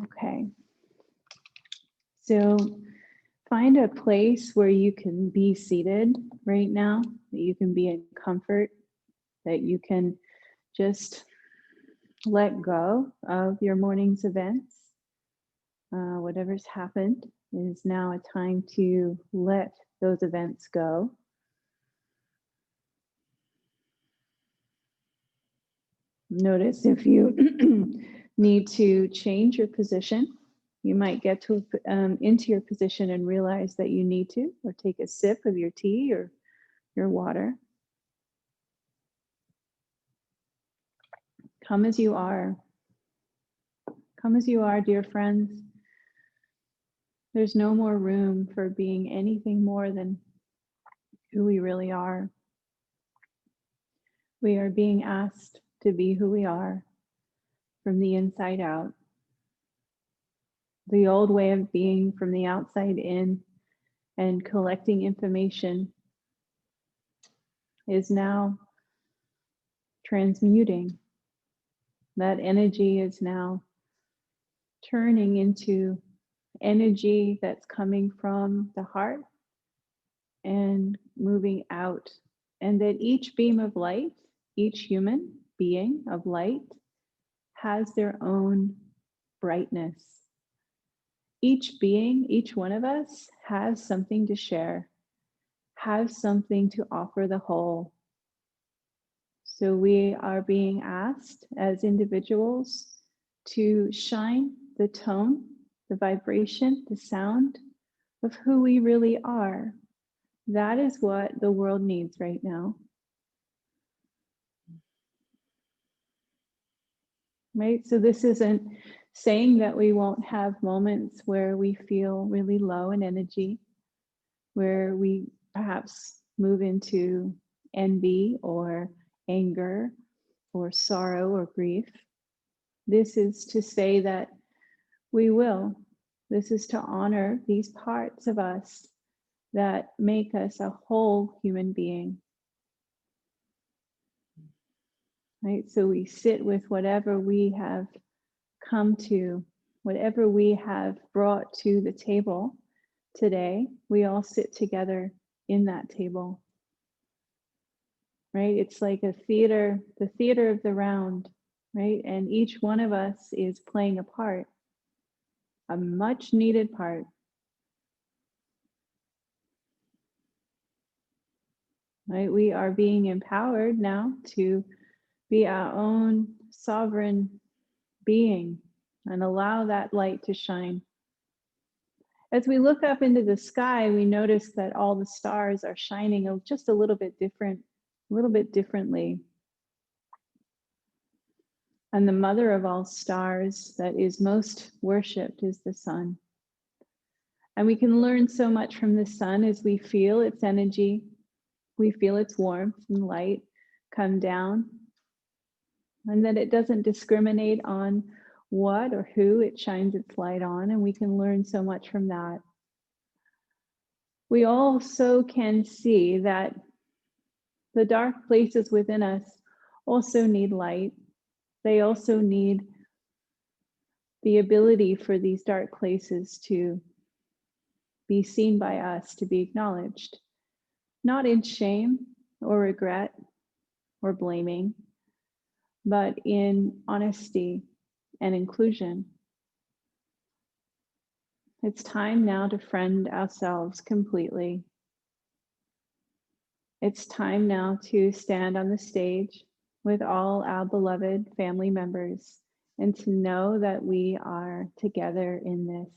Okay. So find a place where you can be seated right now, that you can be in comfort, that you can just let go of your morning's events. Whatever's happened is now a time to let those events go. Notice if you need to change your position. You might get to into your position and realize that you need to, or take a sip of your tea or your water. Come as you are. Come as you are, dear friends. There's no more room for being anything more than who we really are. We are being asked to be who we are from the inside out. The old way of being from the outside in and collecting information is now transmuting. That energy is now turning into energy that's coming from the heart and moving out. And that each beam of light, each human being of light, has their own brightness. Each being, each one of us has something to share, has something to offer the whole. So we are being asked as individuals to shine the tone, the vibration, the sound of who we really are. That is what the world needs right now. Right? So this isn't saying that we won't have moments where we feel really low in energy, where we perhaps move into envy or anger or sorrow or grief. This is to say that we will. This is to honor these parts of us that make us a whole human being. Right? So we sit with whatever we have come to, whatever we have brought to the table today. We all sit together in that table. Right? It's like a theater, the theater of the round, right? And each one of us is playing a part, a much needed part. Right? We are being empowered now to be our own sovereign being and allow that light to shine. As we look up into the sky, we notice that all the stars are shining just a little bit differently. And the mother of all stars that is most worshipped is the sun. And we can learn so much from the sun as we feel its energy, we feel its warmth and light come down, and that it doesn't discriminate on what or who it shines its light on, and we can learn so much from that. We also can see that the dark places within us also need light. They also need the ability for these dark places to be seen by us, to be acknowledged, not in shame or regret or blaming, but in honesty and inclusion. It's time now to friend ourselves completely. It's time now to stand on the stage with all our beloved family members and to know that we are together in this.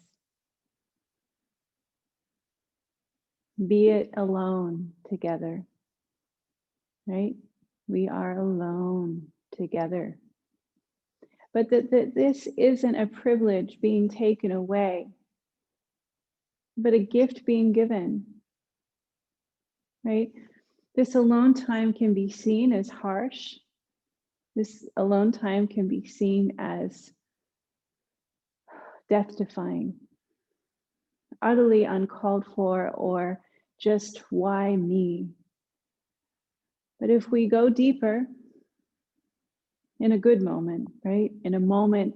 Be it alone together, right? We are alone together. But that this isn't a privilege being taken away, but a gift being given, right? This alone time can be seen as harsh. This alone time can be seen as death-defying, utterly uncalled for, or just why me? But if we go deeper, in a good moment, right? In a moment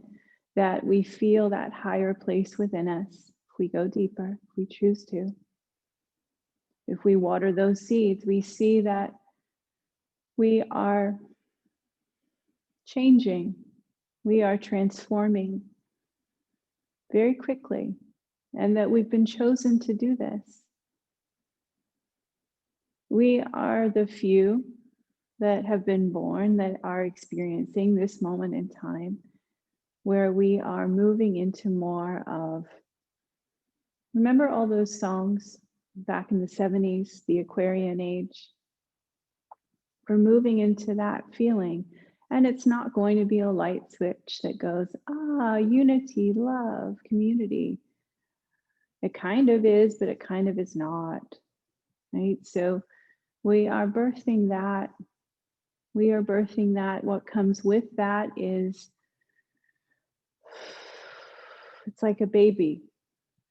that we feel that higher place within us. If we go deeper, if we choose to, if we water those seeds, we see that we are changing, we are transforming very quickly, and that we've been chosen to do this. We are the few that have been born that are experiencing this moment in time where we are moving into more of, remember all those songs back in the 70s, the Aquarian age? We're moving into that feeling. And it's not going to be a light switch that goes, unity, love, community. It kind of is, but it kind of is not, right? So we are birthing that. We are birthing that. What comes with that is, it's like a baby,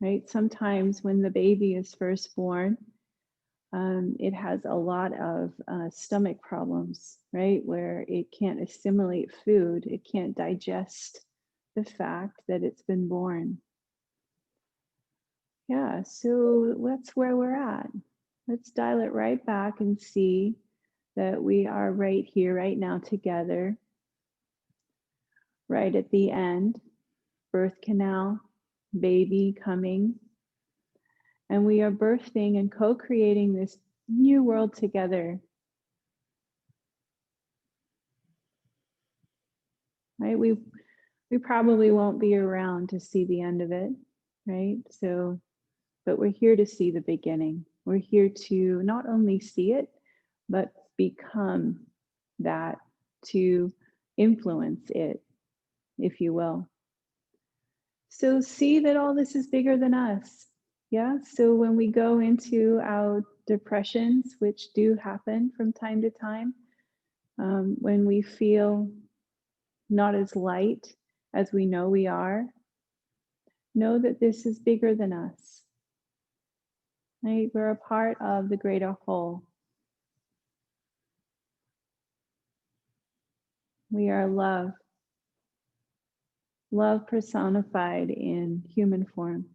right? Sometimes when the baby is first born, it has a lot of stomach problems, right? Where it can't assimilate food, it can't digest the fact that it's been born. Yeah, so that's where we're at. Let's dial it right back and see that we are right here, right now together, right at the end, birth canal, baby coming. And we are birthing and co-creating this new world together. Right? We probably won't be around to see the end of it, right? So, but we're here to see the beginning. We're here to not only see it, but become that, to influence it, if you will. So see that all this is bigger than us. Yeah. So when we go into our depressions, which do happen from time to time, when we feel not as light as we know we are, know that this is bigger than us. Right? We're a part of the greater whole. We are love. Love personified in human form.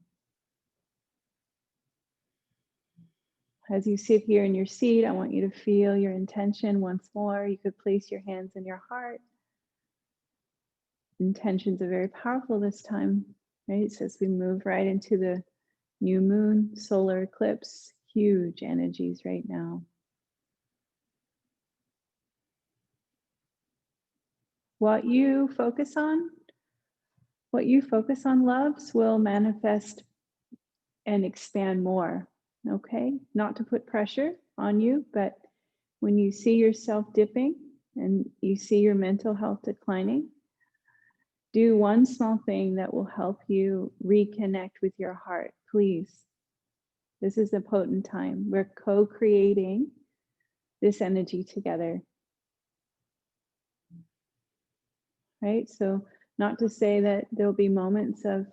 As you sit here in your seat, I want you to feel your intention once more. You could place your hands in your heart. Intentions are very powerful this time, right? So as we move right into the new moon, solar eclipse, huge energies right now. What you focus on, loves, will manifest and expand more, okay? Not to put pressure on you, but when you see yourself dipping and you see your mental health declining, do one small thing that will help you reconnect with your heart, please. This is a potent time. We're co-creating this energy together. Right? So not to say that there'll be moments of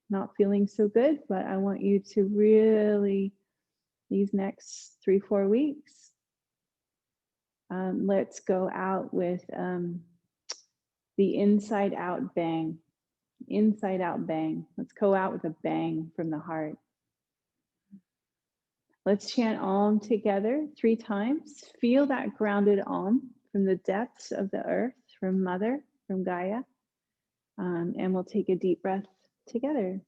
not feeling so good, but I want you to really, these next 3-4 weeks, let's go out with the inside out bang. Inside out bang. Let's go out with a bang from the heart. Let's chant Om together 3 times. Feel that grounded Om from the depths of the earth, from Mother, from Gaia. And we'll take a deep breath together.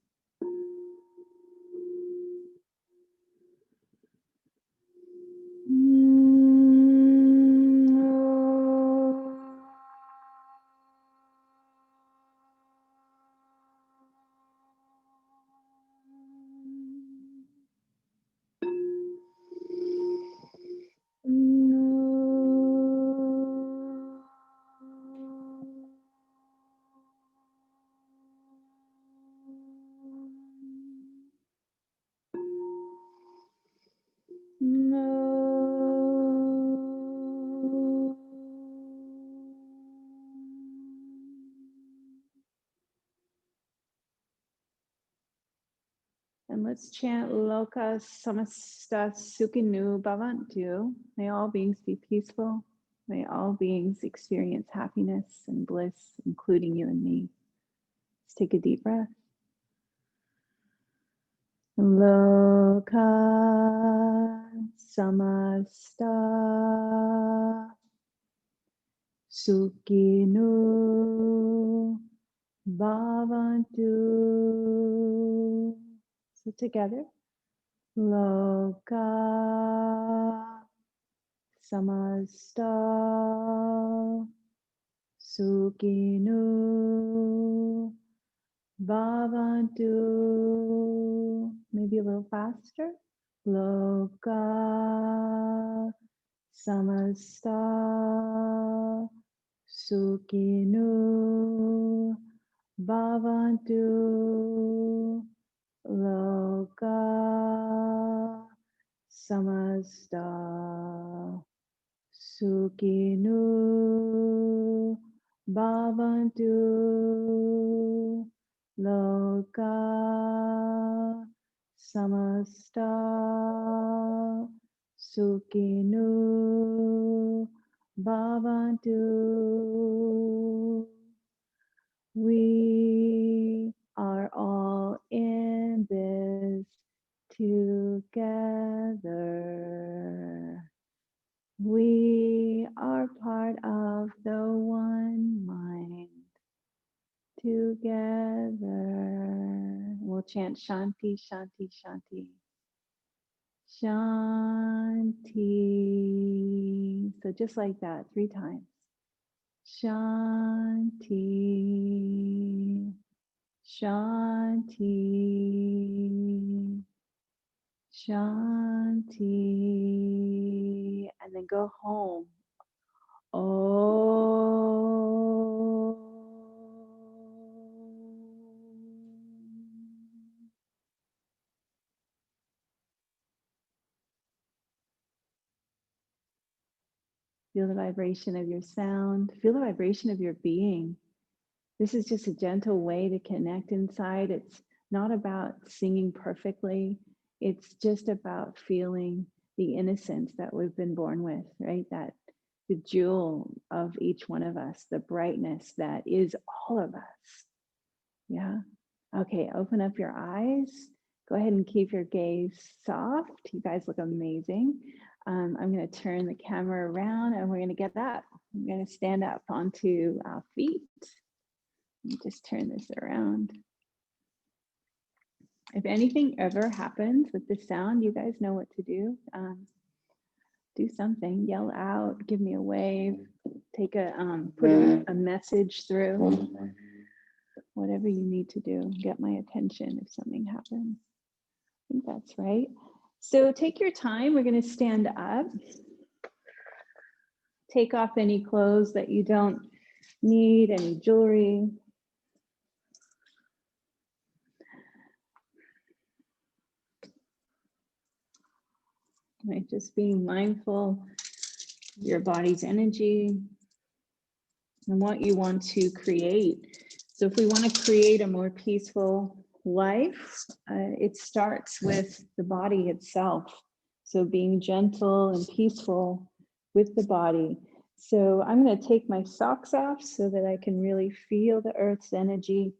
And let's chant Loka Samasta Sukhinu Bhavantu. May all beings be peaceful. May all beings experience happiness and bliss, including you and me. Let's take a deep breath. Loka samasta sukhino bhavantu. So together. Loka samasta sukhino bhavantu. Maybe a little faster. Loka samasta sukhino bhavantu. Loka samasta sukhino bhavantu. Loka samasta sukhino bhavantu. We are all in this together. We are part of the one mind together. We'll chant Shanti, Shanti, Shanti. Shanti. So just like that, 3 times. Shanti. Shanti. Shanti. And then go home. Oh. Feel the vibration of your sound. Feel the vibration of your being. This is just a gentle way to connect inside. It's not about singing perfectly. It's just about feeling the innocence that we've been born with, right? That the jewel of each one of us, the brightness that is all of us. Yeah. Okay, open up your eyes. Go ahead and keep your gaze soft. You guys look amazing. I'm going to turn the camera around and we're going to get up. I'm going to stand up onto our feet. Let me just turn this around. If anything ever happens with the sound, you guys know what to do. Do something, yell out, give me a wave, take a, put a message through. Whatever you need to do, get my attention if something happens. I think that's right. So take your time, we're going to stand up. Take off any clothes that you don't need, any jewelry. Right, just being mindful of your body's energy and what you want to create. So if we want to create a more peaceful life, it starts with the body itself. So being gentle and peaceful with the body. So I'm going to take my socks off so that I can really feel the earth's energy.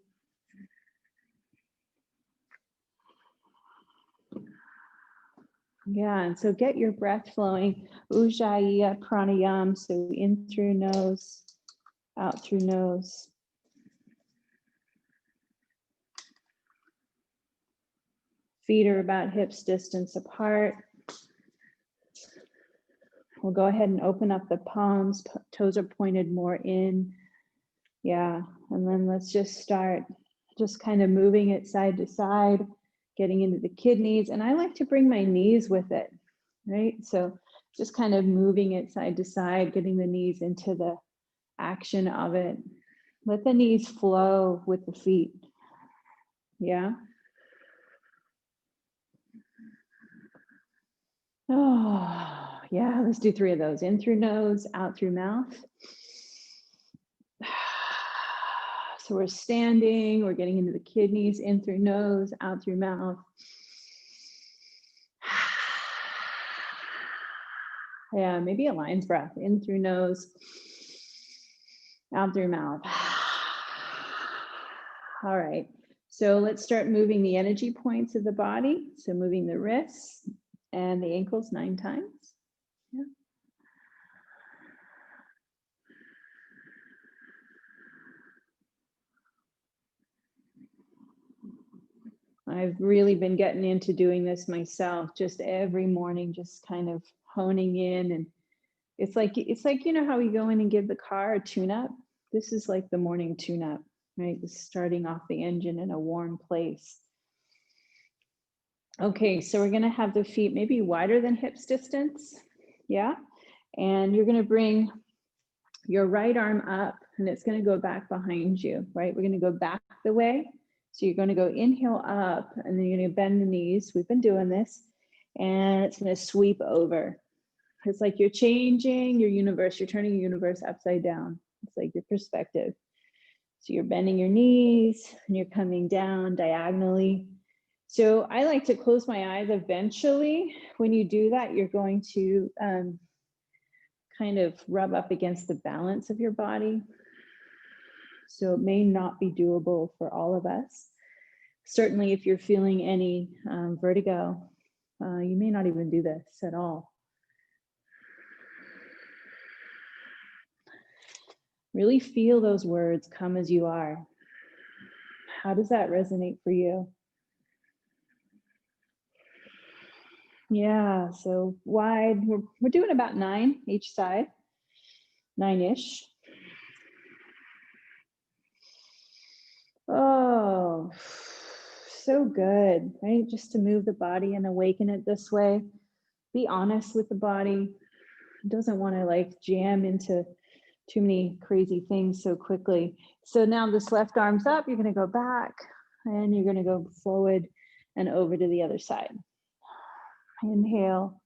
Yeah, and so get your breath flowing. Ujjayi pranayam, so in through nose, out through nose. Feet are about hips distance apart. We'll go ahead and open up the palms, toes are pointed more in. Yeah, and then let's just start just kind of moving it side to side, getting into the kidneys. And I like to bring my knees with it, right? So just kind of moving it side to side, getting the knees into the action of it. Let the knees flow with the feet. Yeah. Oh, yeah, let's do 3 of those. In through nose, out through mouth. So we're standing, we're getting into the kidneys, in through nose, out through mouth. Yeah, maybe a lion's breath. In through nose, out through mouth. All right. So let's start moving the energy points of the body. So moving the wrists and the ankles 9 times. Yeah. I've really been getting into doing this myself, just every morning, just kind of honing in. And it's like, you know how we go in and give the car a tune-up? This is like the morning tune-up, right? Just starting off the engine in a warm place. Okay, so we're gonna have the feet maybe wider than hips distance. Yeah. And you're gonna bring your right arm up and it's gonna go back behind you, right? We're gonna go back the way. So you're gonna go inhale up and then you're gonna bend the knees. We've been doing this and it's gonna sweep over. It's like you're changing your universe. You're turning your universe upside down. It's like your perspective. So you're bending your knees and you're coming down diagonally. So I like to close my eyes eventually. When you do that, you're going to kind of rub up against the balance of your body. So it may not be doable for all of us. Certainly if you're feeling any vertigo, you may not even do this at all. Really feel those words, come as you are. How does that resonate for you? Yeah, so wide, we're doing about 9 each side, 9-ish. Oh, so good, right? Just to move the body and awaken it this way. Be honest with the body. It doesn't want to like jam into too many crazy things so quickly. So now this left arm's up, you're going to go back and you're going to go forward and over to the other side. Inhale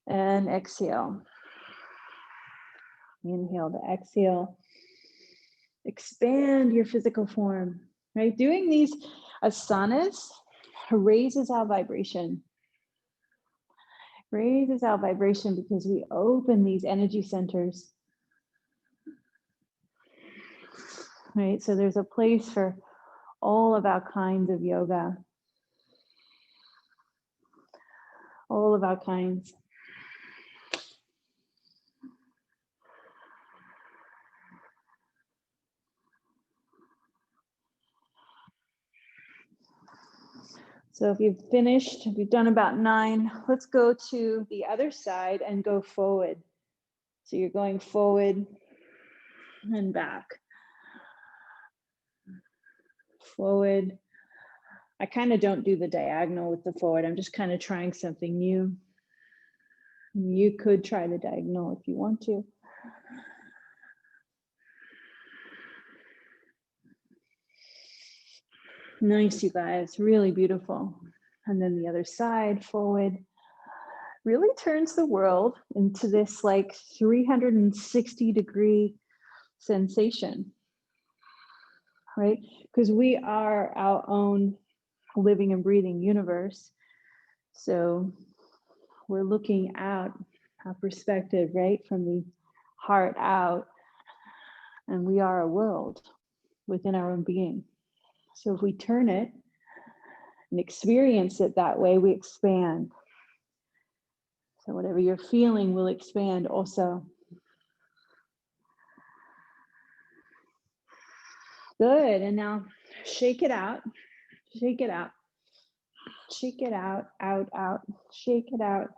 and exhale. Inhale to exhale. Expand your physical form, right? Doing these asanas raises our vibration. Raises our vibration because we open these energy centers. Right? So there's a place for all of our kinds of yoga. All of our kinds. So if you've finished, if you've done about 9, let's go to the other side and go forward. So you're going forward and back. Forward. I kind of don't do the diagonal with the forward. I'm just kind of trying something new. You could try the diagonal if you want to. Nice, you guys, really beautiful. And then the other side, forward, really turns the world into this like 360-degree sensation, right? Because we are our own living and breathing universe. So we're looking out, our perspective, right? From the heart out, and we are a world within our own being. So if we turn it and experience it that way, we expand. So whatever you're feeling will expand also. Good, and now shake it out, shake it out, shake it out, out, shake it out.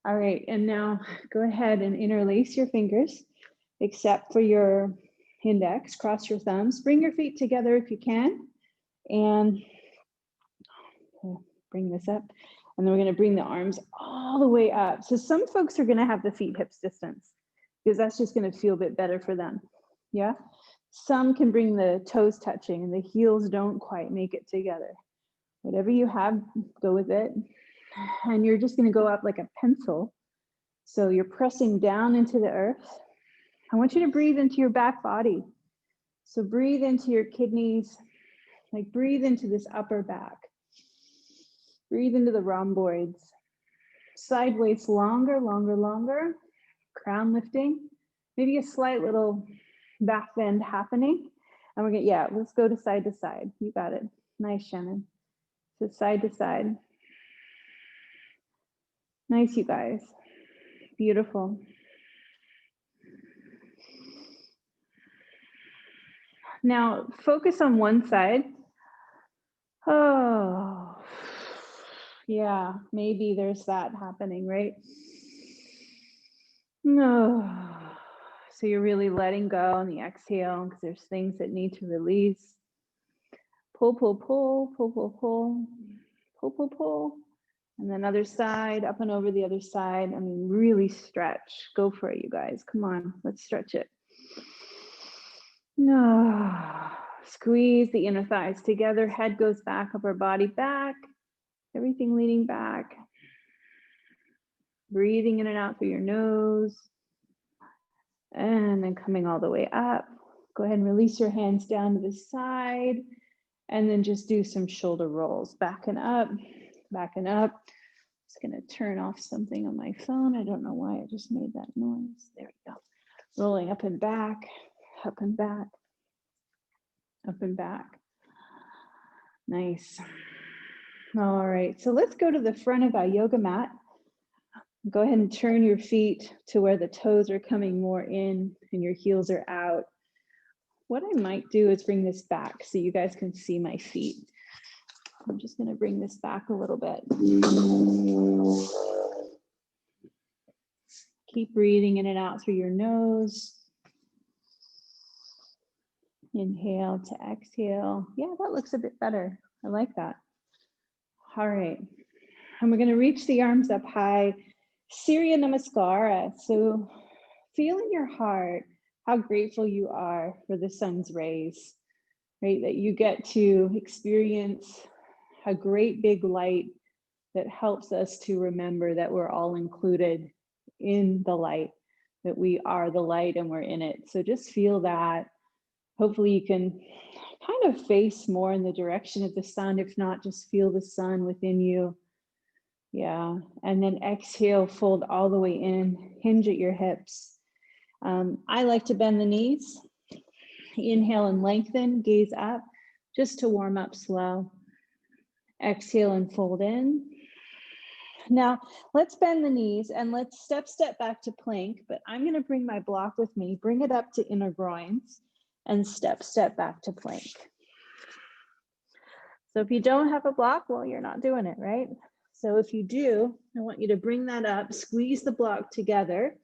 All right, and now go ahead and interlace your fingers, except for your index, cross your thumbs, bring your feet together if you can, and bring this up. And then we're gonna bring the arms all the way up. So some folks are gonna have the feet hips distance because that's just gonna feel a bit better for them, yeah? Some can bring the toes touching and the heels don't quite make it together. Whatever you have, go with it. And you're just gonna go up like a pencil. So you're pressing down into the earth. I want you to breathe into your back body. So breathe into your kidneys, like breathe into this upper back. Breathe into the rhomboids. Sideways longer, longer, longer. Crown lifting. Maybe a slight little back bend happening. And we're gonna, yeah, let's go to side to side. You got it. Nice, Shannon. So side to side. Nice, you guys. Beautiful. Now focus on one side. Oh, yeah, maybe there's that happening, right? No. So you're really letting go on the exhale because there's things that need to release. Pull, pull, pull, pull, pull, pull, pull, pull, pull. And then other side, up and over the other side. I mean, really stretch. Go for it, you guys. Come on, let's stretch it. No. Squeeze the inner thighs together. Head goes back, upper body back. Everything leaning back. Breathing in and out through your nose. And then coming all the way up. Go ahead and release your hands down to the side. And then just do some shoulder rolls. Backing up, backing up. Just gonna turn off something on my phone. I don't know why I just made that noise. There we go. Rolling up and back, up and back, up and back. Nice. All right, so let's go to the front of our yoga mat. Go ahead and turn your feet to where the toes are coming more in and your heels are out. What I might do is bring this back so you guys can see my feet. I'm just going to bring this back a little bit. Keep breathing in and out through your nose. Inhale to exhale. Yeah, that looks a bit better. I like that. All right. And we're going to reach the arms up high. Surya Namaskara. So feel in your heart how grateful you are for the sun's rays, right? That you get to experience a great big light that helps us to remember that we're all included in the light, that we are the light and we're in it. So just feel that. Hopefully you can kind of face more in the direction of the sun. If not, just feel the sun within you. Yeah, and then exhale, fold all the way in, hinge at your hips. I like to bend the knees. Inhale and lengthen, gaze up, just to warm up slow. Exhale and fold in. Now, let's bend the knees and let's step back to plank, but I'm gonna bring my block with me, bring it up to inner groins and step back to plank. So if you don't have a block, well, you're not doing it, right? So if you do, I want you to bring that up, squeeze the block together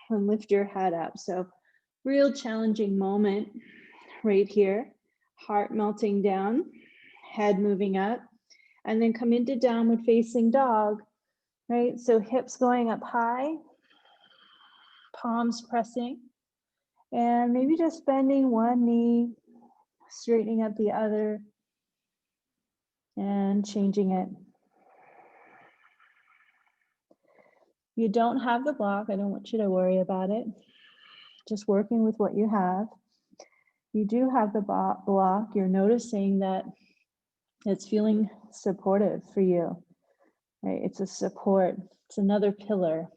and lift your head up. So real challenging moment right here. Heart melting down, head moving up, and then come into downward facing dog, right? So hips going up high, palms pressing, and maybe just bending one knee, straightening up the other, and changing it. You don't have the block. I don't want you to worry about it. Just working with what you have. You do have the block. You're noticing that it's feeling supportive for you, right? It's a support. It's another pillar.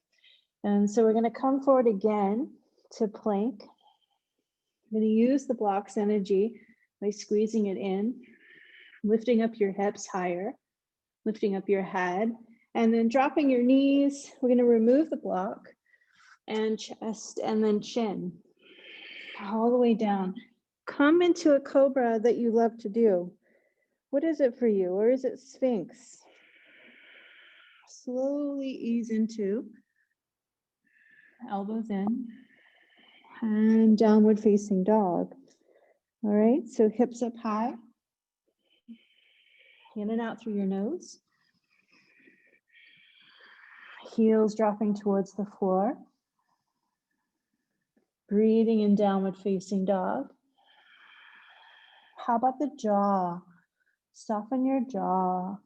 And so we're going to come forward again to plank. I'm going to use the block's energy by squeezing it in, lifting up your hips higher, lifting up your head, and then dropping your knees. We're going to remove the block and chest and then chin all the way down. Come into a cobra that you love to do. What is it for you? Or is it Sphinx? Slowly ease into elbows in and downward facing dog. All right, so hips up high, in and out through your nose. Heels dropping towards the floor. Breathing in downward facing dog. How about the jaw? Soften your jaw.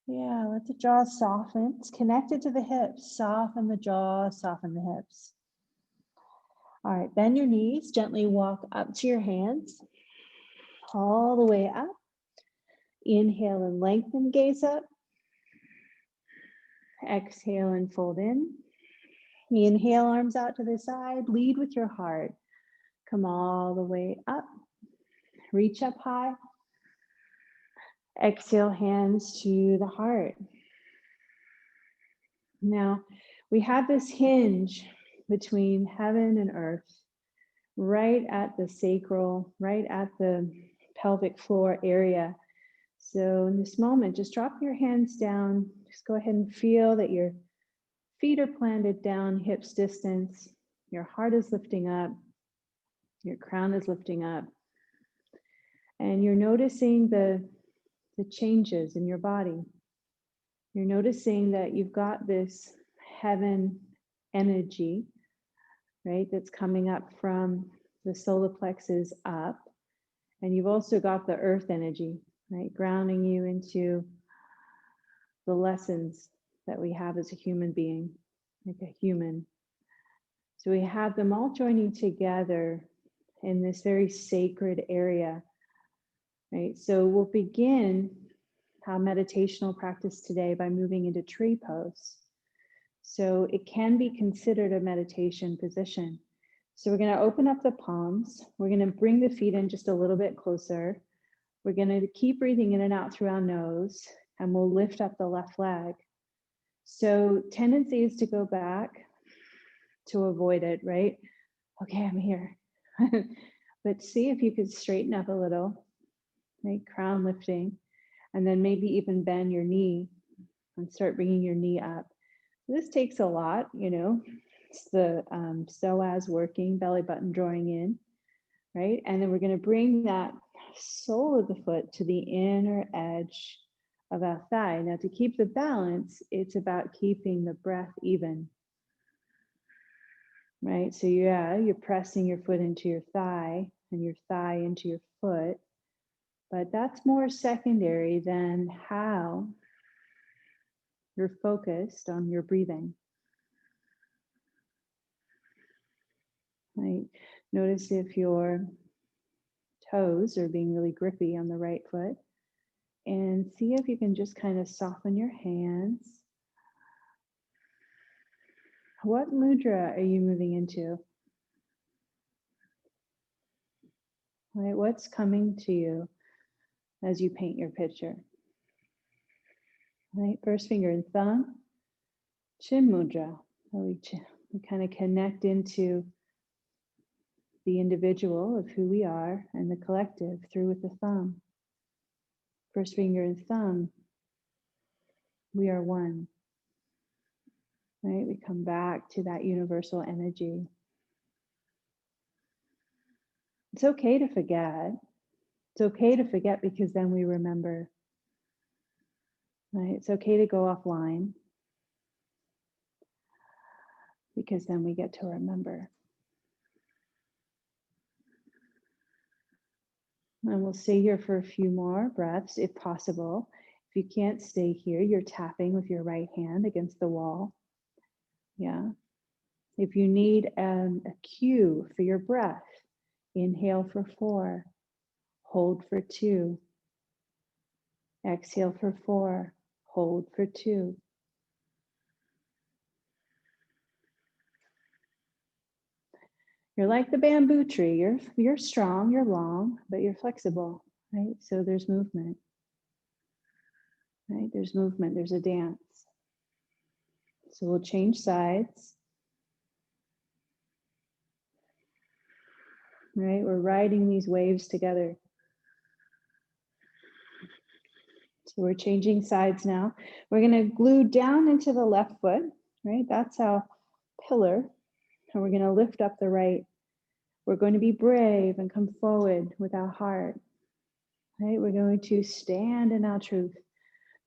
Yeah, let the jaw soften. It's connected to the hips. Soften the jaw, soften the hips. All right, bend your knees. Gently walk up to your hands. All the way up. Inhale and lengthen, gaze up. Exhale and fold in. Inhale, arms out to the side, lead with your heart. Come all the way up, reach up high. Exhale, hands to the heart. Now, we have this hinge between heaven and earth, right at the sacral, right at the pelvic floor area. So in this moment, just drop your hands down. Just go ahead and feel that your feet are planted down, hips distance. Your heart is lifting up. Your crown is lifting up. And you're noticing the changes in your body. You're noticing that you've got this heaven energy, right, that's coming up from the solar plexus up. And you've also got the earth energy, right, grounding you into the lessons that we have as a human being, like a human. So we have them all joining together in this very sacred area, right? So we'll begin our meditational practice today by moving into tree pose. So it can be considered a meditation position. So we're going to open up the palms. We're going to bring the feet in just a little bit closer. We're going to keep breathing in and out through our nose, and we'll lift up the left leg. So tendency is to go back to avoid it, right? Okay, I'm here. But see if you could straighten up a little, right? Crown lifting, and then maybe even bend your knee and start bringing your knee up. This takes a lot, you know. It's the psoas working, belly button drawing in, right? And then we're going to bring that sole of the foot to the inner edge of our thigh. Now, to keep the balance, it's about keeping the breath even, right? So yeah, you're pressing your foot into your thigh and your thigh into your foot, but that's more secondary than how you're focused on your breathing. Right? Notice if your toes are being really grippy on the right foot, and see if you can just kind of soften your hands. What mudra are you moving into? Right? What's coming to you as you paint your picture? Right? First finger and thumb, chin mudra. We kind of connect into the individual of who we are and the collective through with the thumb. First finger and thumb, we are one. Right? We come back to that universal energy. It's okay to forget. It's okay to forget because then we remember. Right? It's okay to go offline because then we get to remember. And we'll stay here for a few more breaths if possible. If you can't stay here, you're tapping with your right hand against the wall. Yeah. If you need a cue for your breath, inhale for 4, hold for 2, exhale for 4, hold for 2. You're like the bamboo tree. You're strong, you're long, but you're flexible, right? So there's movement, right? There's movement, there's a dance. So we'll change sides, right? We're riding these waves together. So we're changing sides now. We're going to glue down into the left foot, right? That's our pillar. And we're going to lift up the right. We're going to be brave and come forward with our heart, right? We're going to stand in our truth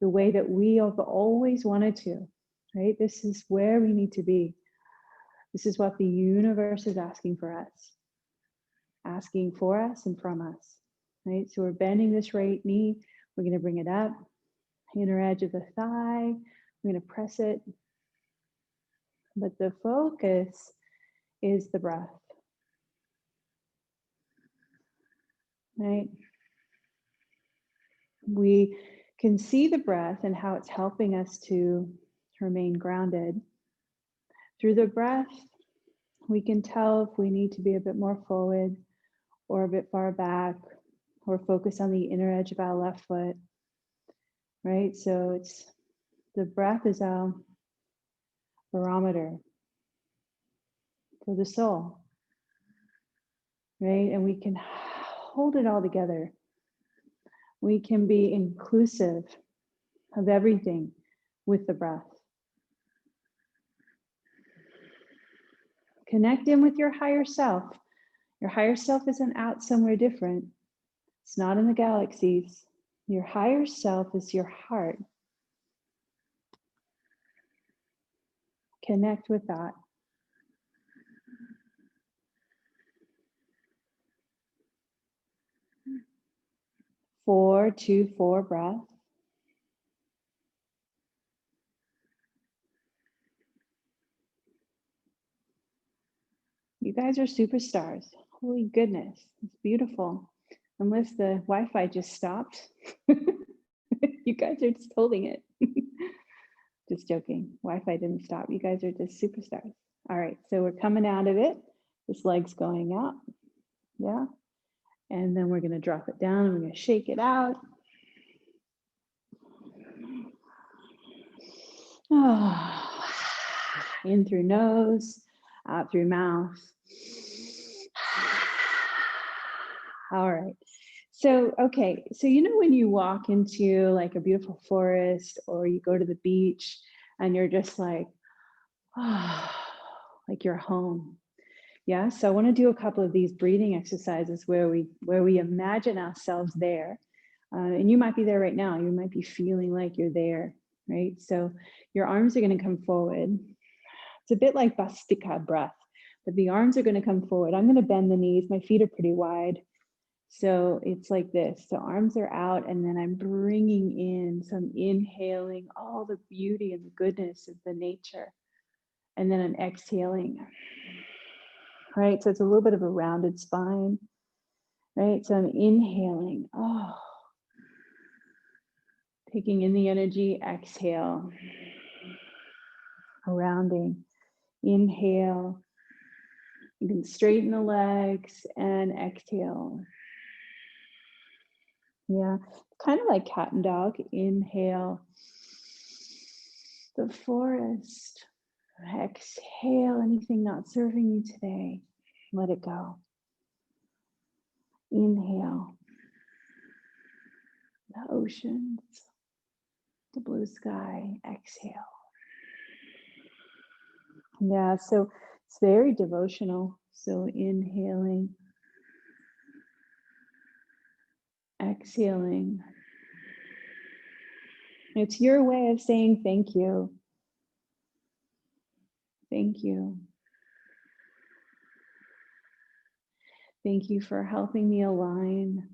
the way that we have always wanted to, right? This is where we need to be. This is what the universe is asking for us and from us, right? So we're bending this right knee. We're going to bring it up, inner edge of the thigh. We're going to press it. But the focus is the breath, right? We can see the breath and how it's helping us to remain grounded Through the breath, we can tell if we need to be a bit more forward or a bit far back, or focus on the inner edge of our left foot, right? So it's the breath is our barometer for the soul, right? And we can hold it all together. We can be inclusive of everything with the breath. Connect in with your higher self. Your higher self isn't out somewhere different. It's not in the galaxies. Your higher self is your heart. Connect with that. Four, 2, 4 breath. You guys are superstars. Holy goodness, it's beautiful. Unless the Wi-Fi just stopped. You guys are just holding it. Just joking. Wi-Fi didn't stop. You guys are just superstars. All right, so we're coming out of it. This leg's going up. Yeah. And then we're going to drop it down and we're going to shake it out. Oh. In through nose, out through mouth. All right. So, okay. So, you know, when you walk into like a beautiful forest or you go to the beach and you're just like, oh, like you're home. Yeah. So I want to do a couple of these breathing exercises where we imagine ourselves there. And you might be there right now. You might be feeling like you're there, right? So your arms are going to come forward. It's a bit like Bastika breath, but the arms are going to come forward. I'm going to bend the knees. My feet are pretty wide. So it's like this. So arms are out, and then I'm bringing in, so I'm inhaling all the beauty and the goodness of the nature. And then I'm exhaling, right? So it's a little bit of a rounded spine, right? So I'm inhaling, taking in the energy, exhale, rounding, inhale. You can straighten the legs and exhale. Yeah, kind of like cat and dog. Inhale, the forest. Exhale, anything not serving you today, let it go. Inhale, the oceans, the blue sky. Exhale. Yeah, so it's very devotional. So inhaling, exhaling. It's your way of saying thank you. Thank you. Thank you for helping me align.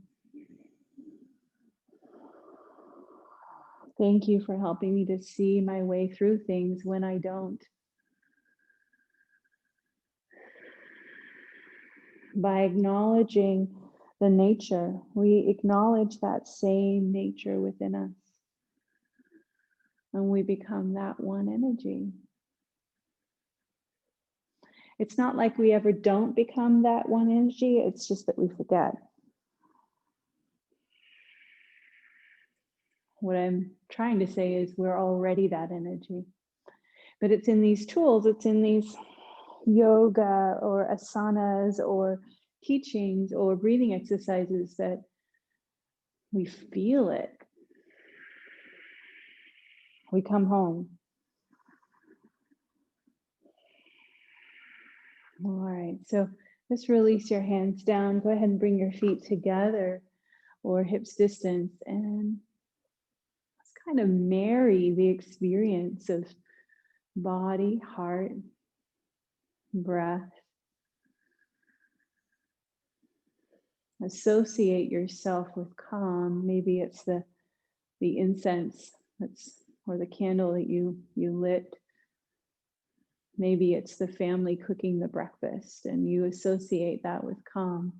Thank you for helping me to see my way through things when I don't. By acknowledging the nature, we acknowledge that same nature within us. And we become that one energy. It's not like we ever don't become that one energy, it's just that we forget. What I'm trying to say is we're already that energy. But it's in these tools, it's in these yoga or asanas or teachings or breathing exercises that we feel it. We come home. All right, so just release your hands down. Go ahead and bring your feet together or hips distance, and let's kind of marry the experience of body, heart, breath. Associate yourself with calm. Maybe it's the incense or the candle that you lit. Maybe it's the family cooking the breakfast and you associate that with calm.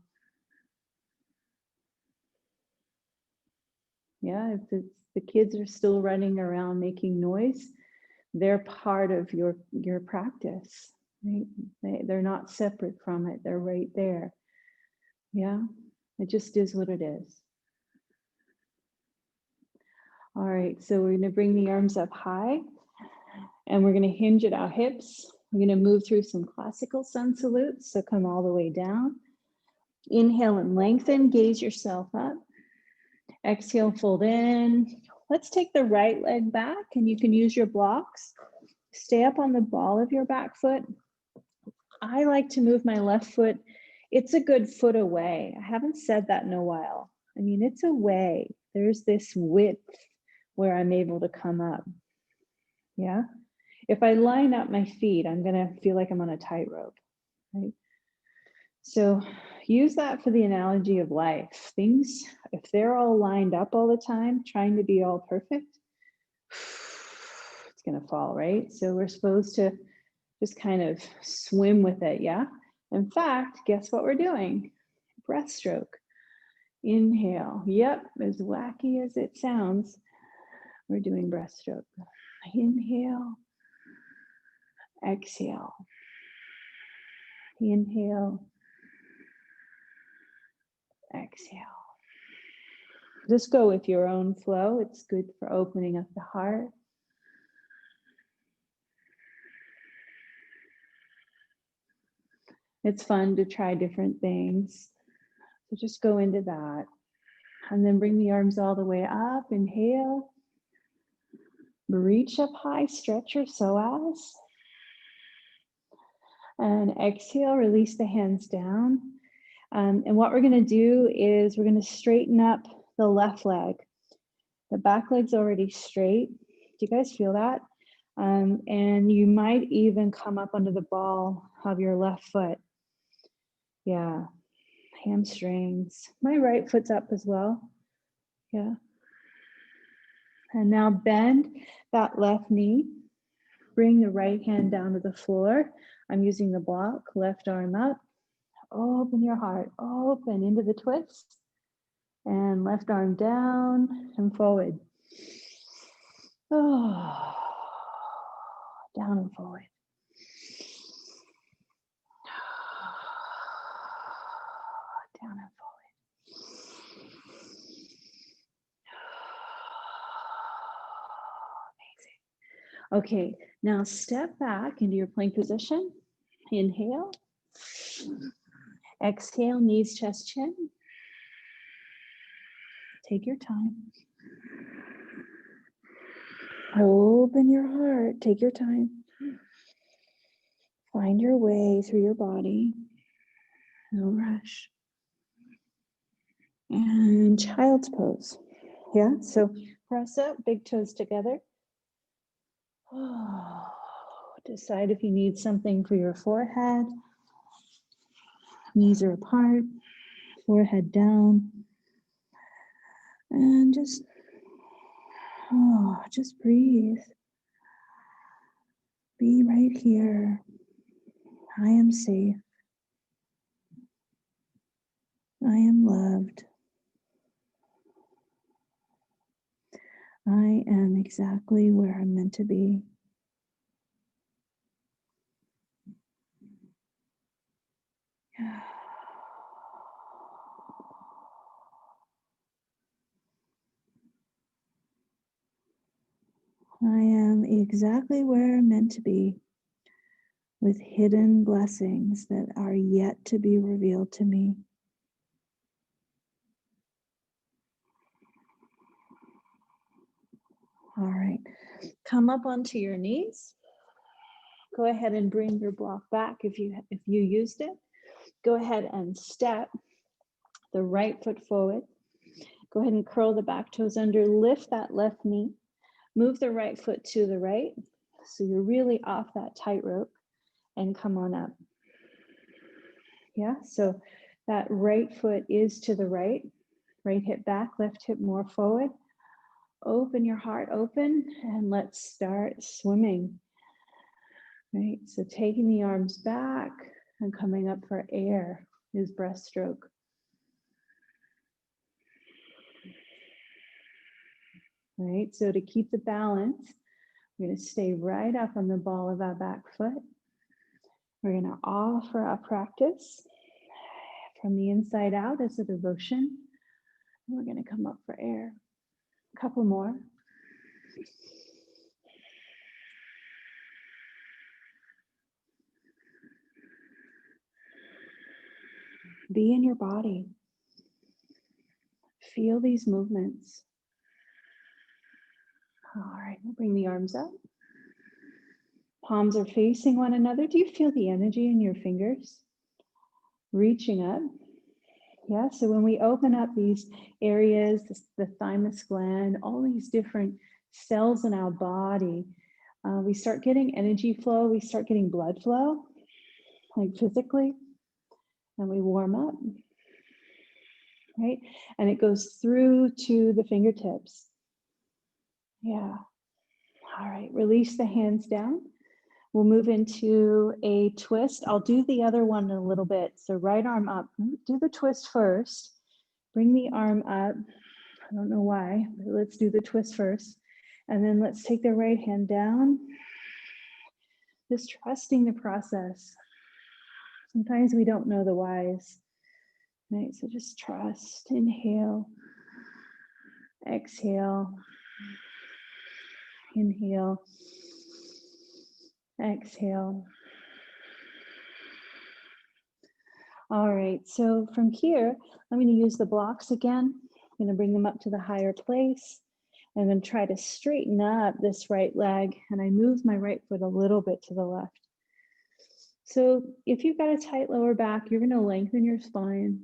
Yeah, if the kids are still running around making noise, they're part of your practice, right? They're not separate from it. They're right there. Yeah, it just is what it is. All right, so we're gonna bring the arms up high and we're gonna hinge at our hips. We're gonna move through some classical sun salutes. So come all the way down. Inhale and lengthen, gaze yourself up. Exhale, fold in. Let's take the right leg back and you can use your blocks. Stay up on the ball of your back foot. I like to move my left foot. It's a good foot away. I haven't said that in a while. I mean, it's away. There's this width where I'm able to come up. Yeah. If I line up my feet, I'm going to feel like I'm on a tightrope, right? So use that for the analogy of life. Things, if they're all lined up all the time, trying to be all perfect, it's going to fall, right? So we're supposed to just kind of swim with it, yeah? In fact, guess what we're doing? Breaststroke. Inhale. Yep, as wacky as it sounds, we're doing breaststroke. Inhale. Exhale. Inhale. Exhale. Just go with your own flow. It's good for opening up the heart. It's fun to try different things. So just go into that. And then bring the arms all the way up. Inhale. Reach up high, stretch your psoas. And exhale, release the hands down. And what we're going to do is we're going to straighten up the left leg. The back leg's already straight. Do you guys feel that? And you might even come up under the ball of your left foot. Yeah, hamstrings. My right foot's up as well. Yeah. And now bend that left knee. Bring the right hand down to the floor. I'm using the block, left arm up. Open your heart, open into the twist. And left arm down and forward. Oh, down and forward. Down and forward. Amazing. Okay, now step back into your plank position. Inhale. Exhale, knees, chest, chin. Take your time. Open your heart. Take your time. Find your way through your body. No rush. And child's pose. Yeah, so press up, big toes together. Oh, decide if you need something for your forehead. Knees are apart, forehead down. And just breathe. Be right here. I am safe. I am loved. I am exactly where I'm meant to be. I am exactly where I'm meant to be, with hidden blessings that are yet to be revealed to me. All right, come up onto your knees. Go ahead and bring your block back if you used it. Go ahead and step the right foot forward. Go ahead and curl the back toes under, lift that left knee, move the right foot to the right. So you're really off that tightrope and come on up. Yeah, so that right foot is to the right hip back, left hip more forward. Open your heart open and let's start swimming. Right, so taking the arms back and coming up for air is breaststroke. Right, so to keep the balance, We're going to stay right up on the ball of our back foot. We're going to offer our practice from the inside out as a devotion. And we're going to come up for air. A couple more. Be in your body. Feel these movements. All right, we'll bring the arms up. Palms are facing one another. Do you feel the energy in your fingers? Reaching up. Yeah, so when we open up these areas, the thymus gland, all these different cells in our body, we start getting energy flow, we start getting blood flow, like physically, and we warm up, right? And it goes through to the fingertips. Yeah. All right, release the hands down. We'll move into a twist. I'll do the other one in a little bit. So right arm up, do the twist first. Bring the arm up. I don't know why, but let's do the twist first. And then let's take the right hand down. Just trusting the process. Sometimes we don't know the whys, right? So just trust, inhale, exhale, inhale, exhale. All right, so from here, I'm going to use the blocks again. I'm going to bring them up to the higher place. I'm going to try to straighten up this right leg, and I move my right foot a little bit to the left. So if you've got a tight lower back, you're going to lengthen your spine.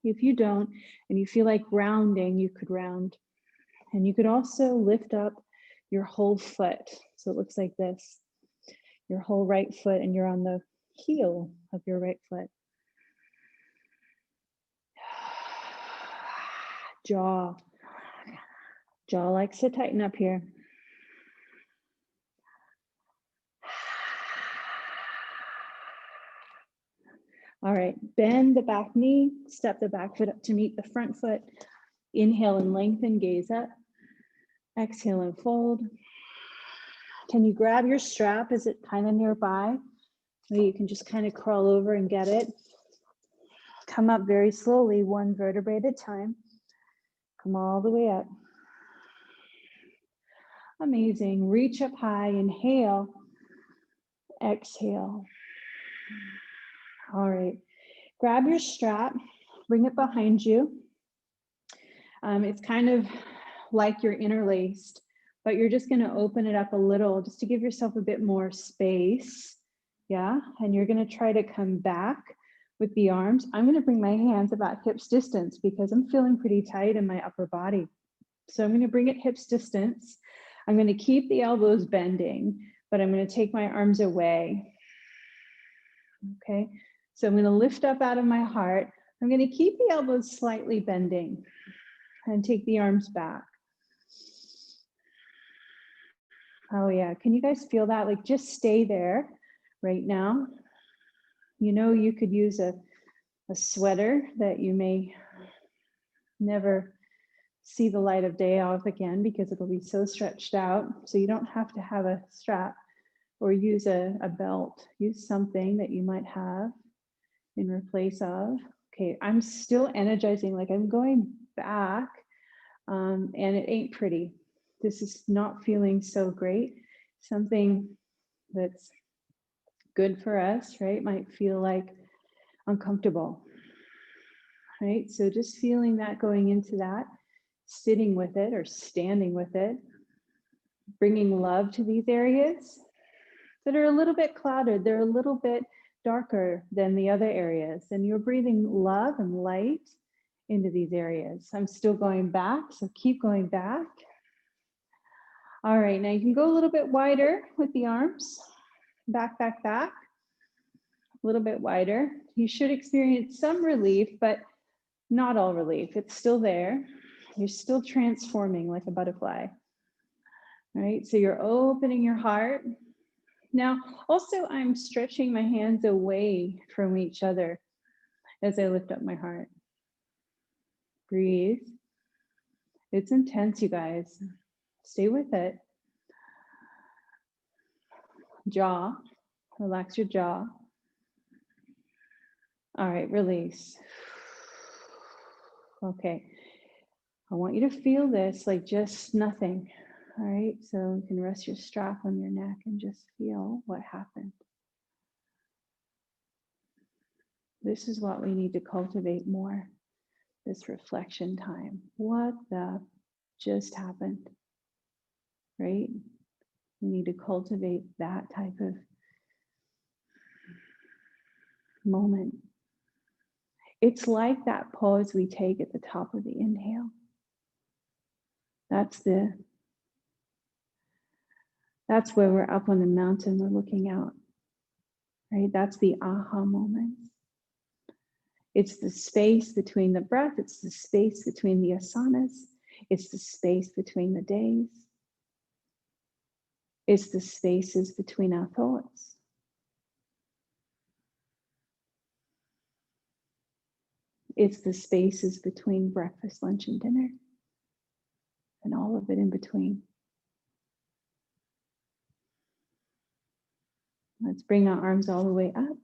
If you don't, and you feel like rounding, you could round. And you could also lift up your whole foot. So it looks like this, your whole right foot, and you're on the heel of your right foot. Jaw likes to tighten up here. All right, bend the back knee, step the back foot up to meet the front foot. Inhale and lengthen, gaze up. Exhale and fold. Can you grab your strap? Is it kind of nearby? Maybe you can just kind of crawl over and get it. Come up very slowly, one vertebrae at a time. Come all the way up. Amazing. Reach up high, inhale, exhale. All right, grab your strap, bring it behind you. It's kind of like you're interlaced, but you're just gonna open it up a little just to give yourself a bit more space. Yeah, and you're gonna try to come back with the arms. I'm gonna bring my hands about hips distance because I'm feeling pretty tight in my upper body. So I'm gonna bring it hips distance. I'm gonna keep the elbows bending, but I'm gonna take my arms away. Okay, so I'm gonna lift up out of my heart. I'm gonna keep the elbows slightly bending and take the arms back. Oh yeah, can you guys feel that? Like just stay there right now. You know, you could use a sweater that you may never see the light of day of again because it'll be so stretched out. So you don't have to have a strap or use a belt. Use something that you might have in replace of. Okay, I'm still energizing, like I'm going back and it ain't pretty. This is not feeling so great. Something that's good for us, right, might feel like uncomfortable, right? So just feeling that, going into that, sitting with it or standing with it, bringing love to these areas that are a little bit clouded. They're a little bit darker than the other areas, and you're breathing love and light into these areas. I'm still going back, so keep going back. All right, now you can go a little bit wider with the arms. Back, back, back. A little bit wider. You should experience some relief, but not all relief. It's still there. You're still transforming like a butterfly. All right, so you're opening your heart. Now, also I'm stretching my hands away from each other as I lift up my heart. Breathe. It's intense, you guys. Stay with it. Jaw, relax your jaw. All right, release. Okay, I want you to feel this like just nothing. All right, so you can rest your strap on your neck and just feel what happened. This is what we need to cultivate more, this reflection time. What the just happened, right? We need to cultivate that type of moment. It's like that pause we take at the top of the inhale. That's where we're up on the mountain, we're looking out, right? That's the aha moment. It's the space between the breath. It's the space between the asanas. It's the space between the days. It's the spaces between our thoughts. It's the spaces between breakfast, lunch, and dinner, and all of it in between. Let's bring our arms all the way up.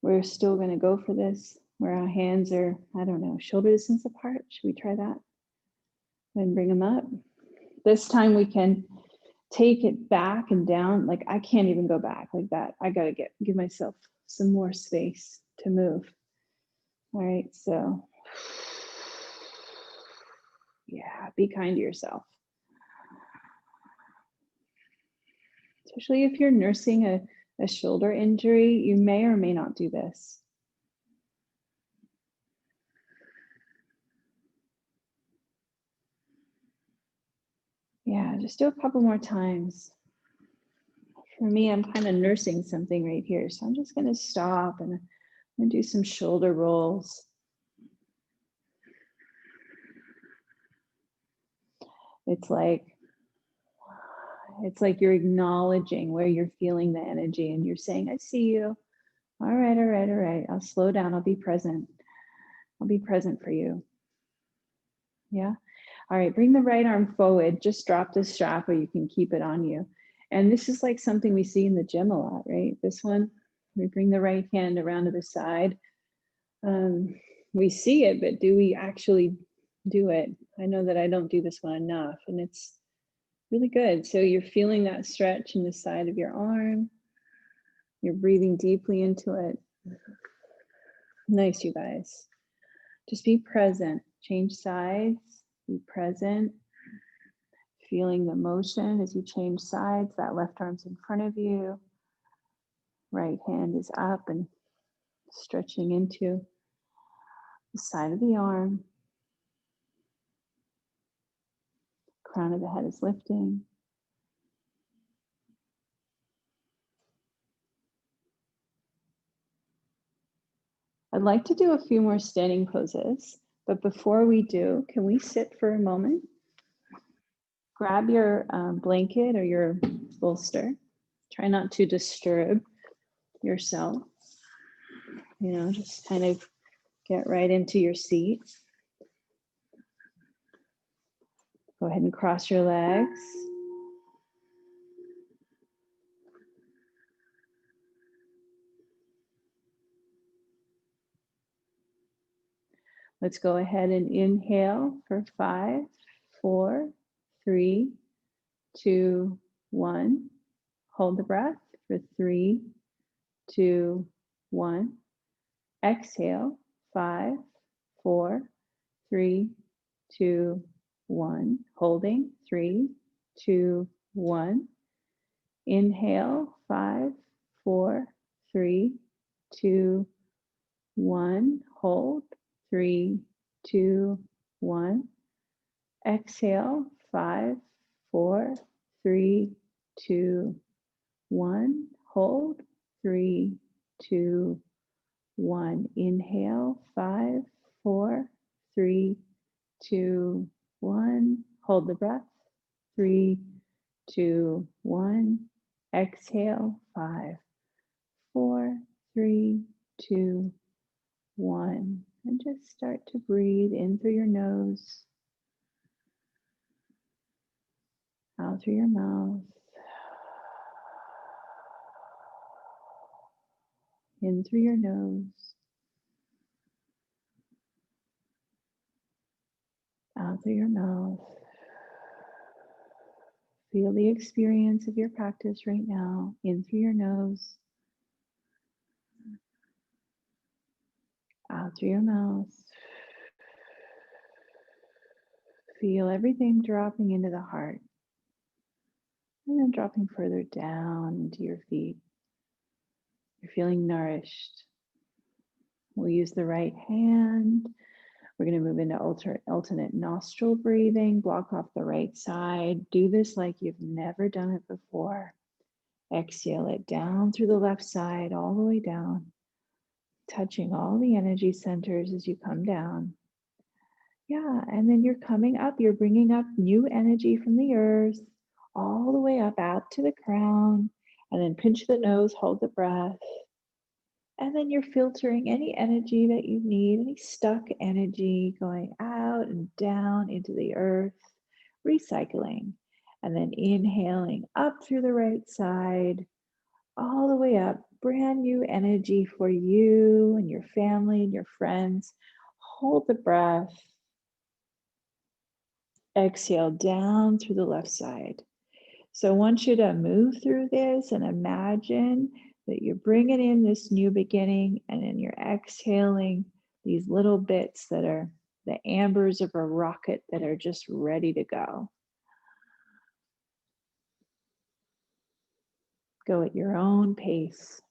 We're still going to go for this where our hands are, I don't know, shoulder distance apart. Should we try that? Then bring them up. This time we can take it back and down. Like I can't even go back like that. I got to give myself some more space to move. All right, so yeah, be kind to yourself. Especially if you're nursing a shoulder injury, you may or may not do this. Yeah, just do a couple more times. For me, I'm kind of nursing something right here. So I'm just going to stop and I'm going to do some shoulder rolls. It's like you're acknowledging where you're feeling the energy and you're saying, I see you. All right, all right, all right. I'll slow down. I'll be present. I'll be present for you. Yeah. All right, bring the right arm forward. Just drop the strap or you can keep it on you. And this is like something we see in the gym a lot, right? This one, we bring the right hand around to the side. We see it, but do we actually do it? I know that I don't do this one enough, and it's really good. So you're feeling that stretch in the side of your arm. You're breathing deeply into it. Nice, you guys. Just be present. Change sides. Be present. Feeling the motion as you change sides. That left arm's in front of you. Right hand is up and stretching into the side of the arm. Crown of the head is lifting. I'd like to do a few more standing poses, but before we do, can we sit for a moment? Grab your blanket or your bolster. Try not to disturb yourself. You know, just kind of get right into your seat. Go ahead and cross your legs. Let's go ahead and inhale for 5, 4, 3, 2, 1. Hold the breath for 3, 2, 1. Exhale, 5, 4, 3, 2, 1. Holding, 3, 2, 1. Inhale, 5, 4, 3, 2, 1. Hold, 3, 2, 1. Exhale, 5, 4, 3, 2, 1. Hold, 3, 2, 1. Inhale, 5, 4, 3, 2, 1. Hold the breath, 3, 2, 1. Exhale, 5, 4, 3, 2, 1. And just start to breathe in through your nose, out through your mouth. In through your nose. Out through your mouth. Feel the experience of your practice right now. In through your nose. Out through your mouth. Feel everything dropping into the heart. And then dropping further down into your feet. You're feeling nourished. We'll use the right hand. We're going to move into alternate nostril breathing. Block off the right side. Do this like you've never done it before. Exhale it down through the left side, all the way down, touching all the energy centers as you come down. Yeah, and then you're coming up. You're bringing up new energy from the earth, all the way up out to the crown, and then pinch the nose, hold the breath. And then you're filtering any energy that you need, any stuck energy going out and down into the earth, recycling. And then inhaling up through the right side, all the way up, brand new energy for you and your family and your friends. Hold the breath. Exhale down through the left side. So I want you to move through this and imagine that you're bringing in this new beginning, and then you're exhaling these little bits that are the ambers of a rocket that are just ready to go. Go at your own pace.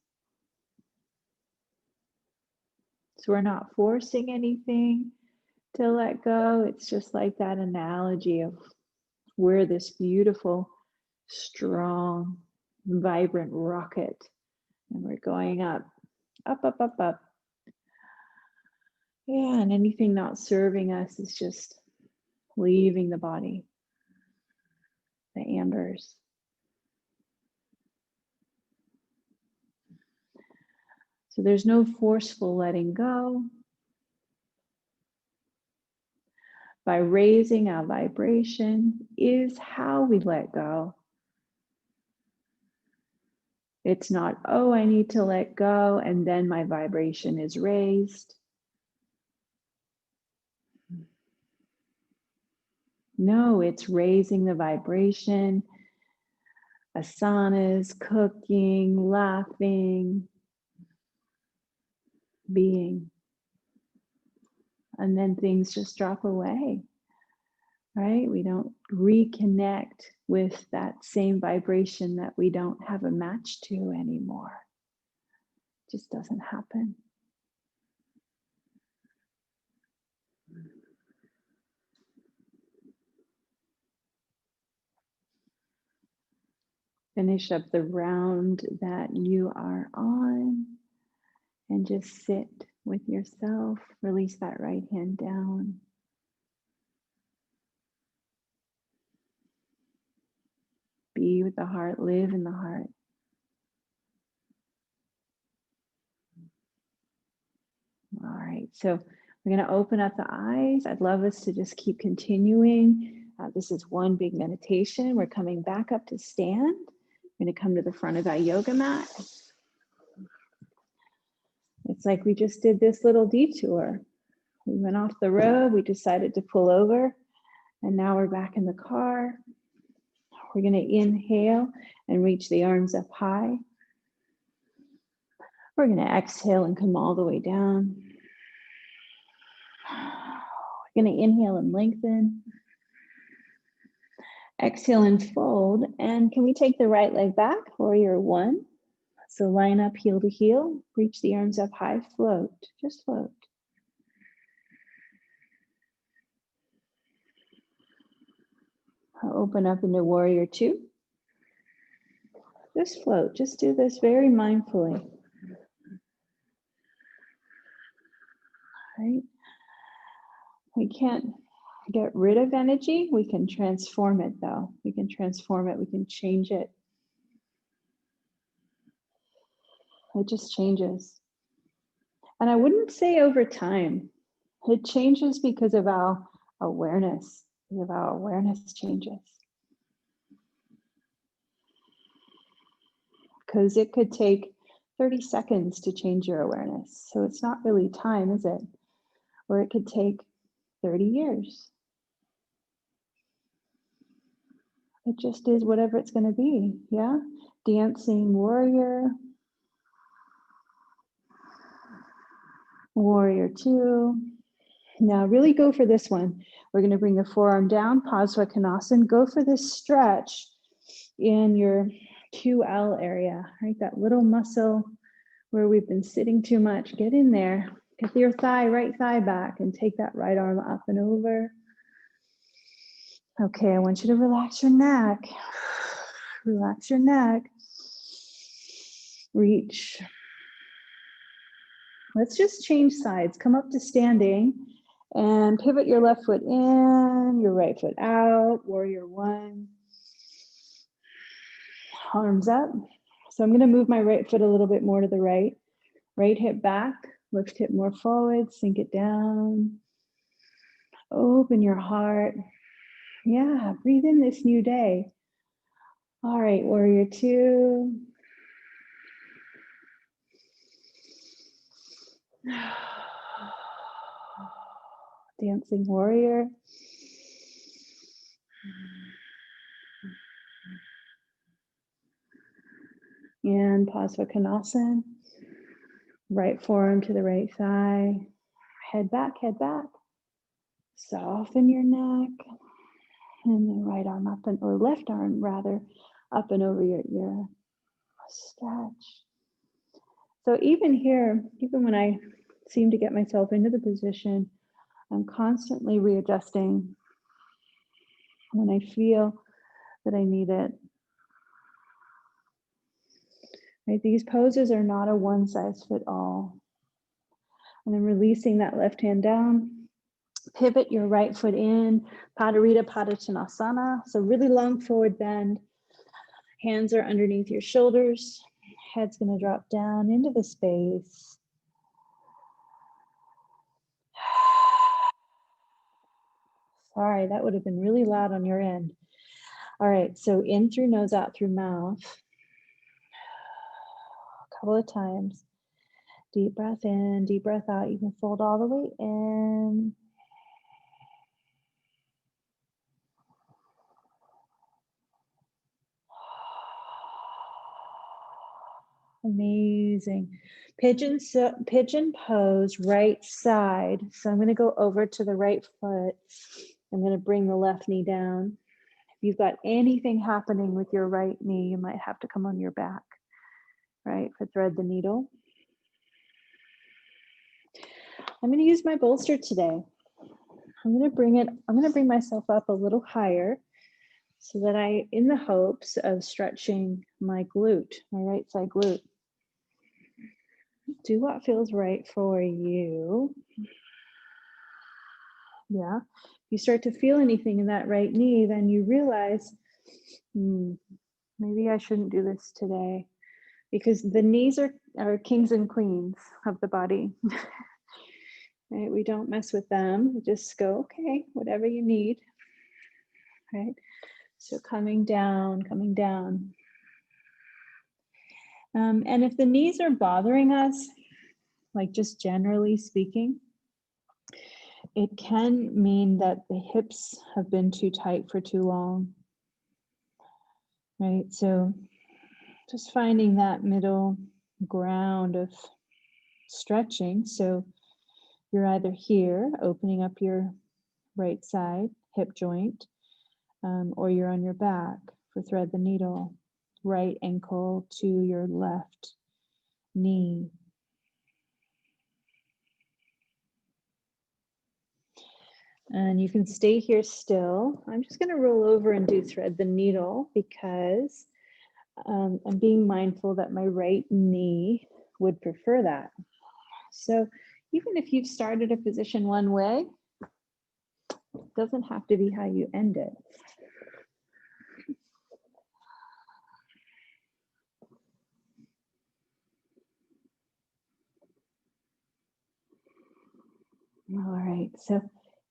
So we're not forcing anything to let go. It's just like that analogy of we're this beautiful, strong, vibrant rocket, and we're going up, up, up, up, up. Yeah, and anything not serving us is just leaving the body, the ambers. So there's no forceful letting go. By raising our vibration is how we let go. It's not, oh, I need to let go, and then my vibration is raised. No, it's raising the vibration. Asanas, cooking, laughing, being. And then things just drop away, right? We don't reconnect with that same vibration that we don't have a match to anymore. It just doesn't happen. Finish up the round that you are on and just sit with yourself. Release that right hand down. Be with the heart, live in the heart. All right, so we're going to open up the eyes. I'd love us to just keep continuing. This is one big meditation. We're coming back up to stand. We're going to come to the front of our yoga mat. It's like we just did this little detour. We went off the road, we decided to pull over, and now we're back in the car. We're going to inhale and reach the arms up high. We're going to exhale and come all the way down. We're going to inhale and lengthen. Exhale and fold. And can we take the right leg back, warrior one? So line up heel to heel, reach the arms up high, float, just float. I'll open up into warrior two. Just float, just do this very mindfully. Right? We can't get rid of energy. We can transform it though. We can transform it, we can change it. It just changes. And I wouldn't say over time. It changes because of our awareness. Because of our awareness changes. Because it could take 30 seconds to change your awareness. So it's not really time, is it? Or it could take 30 years. It just is whatever it's going to be. Yeah. Dancing warrior. Warrior 2. Now really go for this one. We're going to bring the forearm down, Pasvakonasana. Go for this stretch in your QL area, right? That little muscle where we've been sitting too much. Get in there. Get your right thigh back and take that right arm up and over. Okay, I want you to relax your neck. Relax your neck. Reach. Let's just change sides. Come up to standing and pivot your left foot in, your right foot out, warrior 1. Arms up. So I'm going to move my right foot a little bit more to the right. Right hip back, left hip more forward, sink it down. Open your heart. Yeah, breathe in this new day. All right, warrior 2. Dancing warrior. And Pasvakonasana. Right forearm to the right thigh. Head back, head back. Soften your neck. And then right arm up and, or left arm rather, up and over your stretch. So even here, even when I seem to get myself into the position, I'm constantly readjusting when I feel that I need it. Right? These poses are not a one size fit all. And then releasing that left hand down, pivot your right foot in, Padarita Padottanasana. So really long forward bend. Hands are underneath your shoulders. Head's going to drop down into the space. Sorry, that would have been really loud on your end. All right, so in through nose, out through mouth. A couple of times. Deep breath in, deep breath out. You can fold all the way in. Amazing. Pigeon pose, right side. So I'm going to go over to the right foot. I'm going to bring the left knee down. If you've got anything happening with your right knee, you might have to come on your back, right, for thread the needle. I'm going to use my bolster today. I'm going to bring myself up a little higher so that in the hopes of stretching my glute, my right side glute. Do what feels right for you. Yeah. If you start to feel anything in that right knee, then you realize, maybe I shouldn't do this today, because the knees are kings and queens of the body. Right? We don't mess with them. We just go, okay, whatever you need. Right? So coming down, coming down. And if the knees are bothering us, like just generally speaking, it can mean that the hips have been too tight for too long, right? So just finding that middle ground of stretching. So you're either here, opening up your right side hip joint, or you're on your back for thread the needle, right ankle to your left knee. And you can stay here still. I'm just going to roll over and do thread the needle because I'm being mindful that my right knee would prefer that. So even if you've started a position one way, it doesn't have to be how you end it. All right, so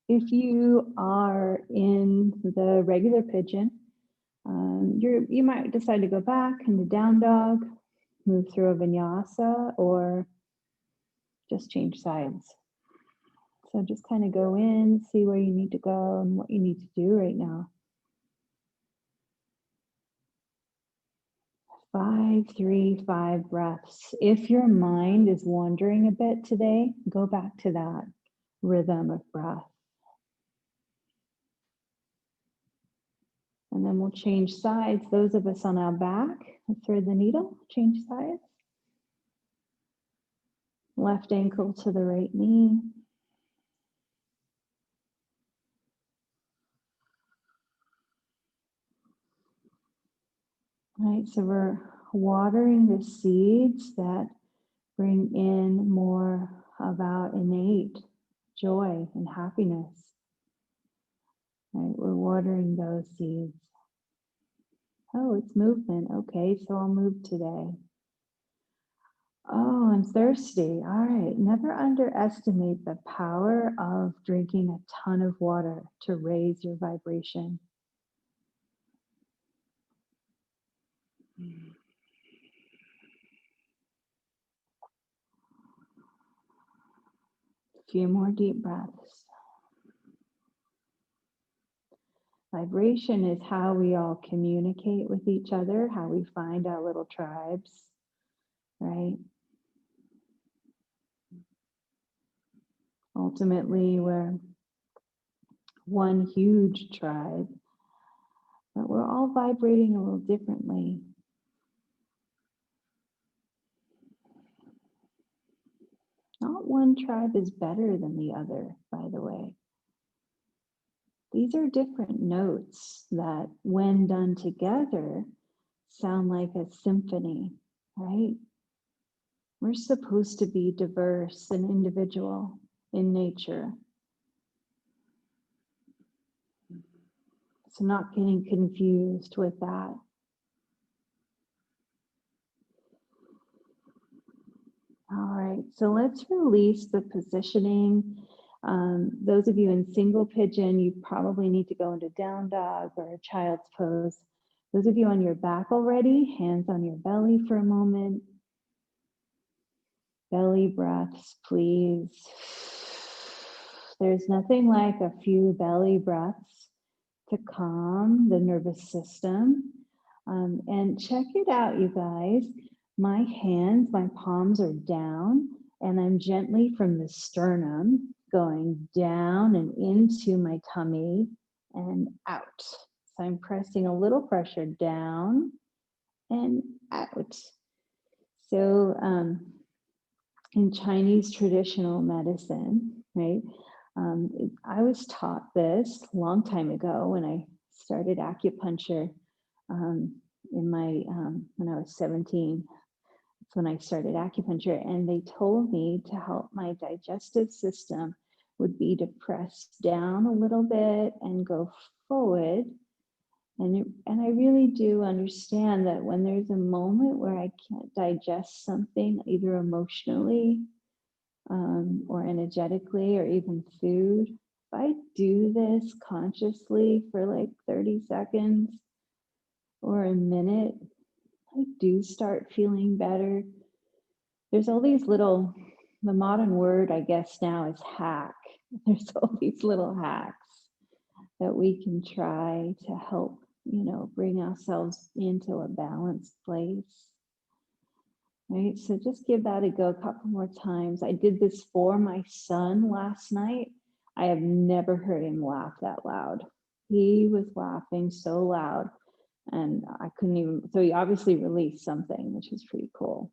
if you are in the regular pigeon, you might decide to go back into down dog. move through a vinyasa or just change sides. So just kind of go in, see where you need to go and what you need to do right now. 5, 3, 5 breaths. If your mind is wandering a bit today, go back to that rhythm of breath. And then we'll change sides. Those of us on our back, let's thread the needle, change sides. Left ankle to the right knee. Right, so we're watering the seeds that bring in more about innate joy and happiness. Right, we're watering those seeds. Oh, it's movement. Okay, so I'll move today. Oh, I'm thirsty. All right, never underestimate the power of drinking a ton of water to raise your vibration. A few more deep breaths. Vibration is how we all communicate with each other, how we find our little tribes, right? Ultimately, we're one huge tribe, but we're all vibrating a little differently. Not one tribe is better than the other, by the way. These are different notes that, when done together, sound like a symphony, right? We're supposed to be diverse and individual in nature. So not getting confused with that. All right, so let's release the positioning. Those of you in single pigeon, you probably need to go into down dog or a child's pose. Those of you on your back already, hands on your belly for a moment. Belly breaths, please. There's nothing like a few belly breaths to calm the nervous system. And check it out, you guys. My hands, my palms are down, and I'm gently from the sternum going down and into my tummy and out. So I'm pressing a little pressure down and out. So in Chinese traditional medicine, right? I was taught this a long time ago when I started acupuncture when I was 17. That's when I started acupuncture, and they told me to help my digestive system would be to press down a little bit and go forward. And I really do understand that when there's a moment where I can't digest something, either emotionally or energetically or even food, if I do this consciously for like 30 seconds or a minute, I do start feeling better. There's all these little, the modern word, I guess now is hack. There's all these little hacks that we can try to help, bring ourselves into a balanced place. Right, so just give that a go a couple more times. I did this for my son last night. I have never heard him laugh that loud. He was laughing so loud, and I couldn't even, so he obviously released something, which is pretty cool.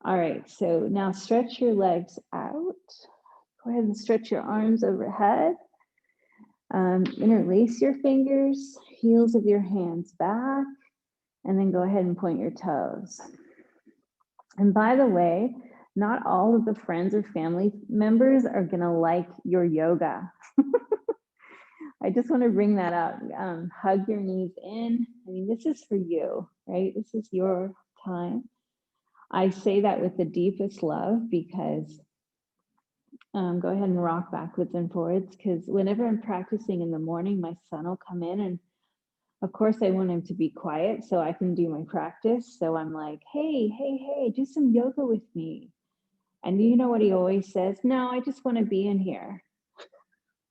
All right, so now stretch your legs out. Go ahead and stretch your arms overhead. Interlace your fingers, heels of your hands back, and then go ahead and point your toes. And by the way, not all of the friends or family members are going to like your yoga. I just want to bring that up. Hug your knees in. I mean, this is for you, right? This is your time. I say that with the deepest love because go ahead and rock backwards and forwards, because whenever I'm practicing in the morning, my son will come in and Of course, I want him to be quiet so I can do my practice. So I'm like, hey, do some yoga with me. And you know what he always says? No, I just want to be in here.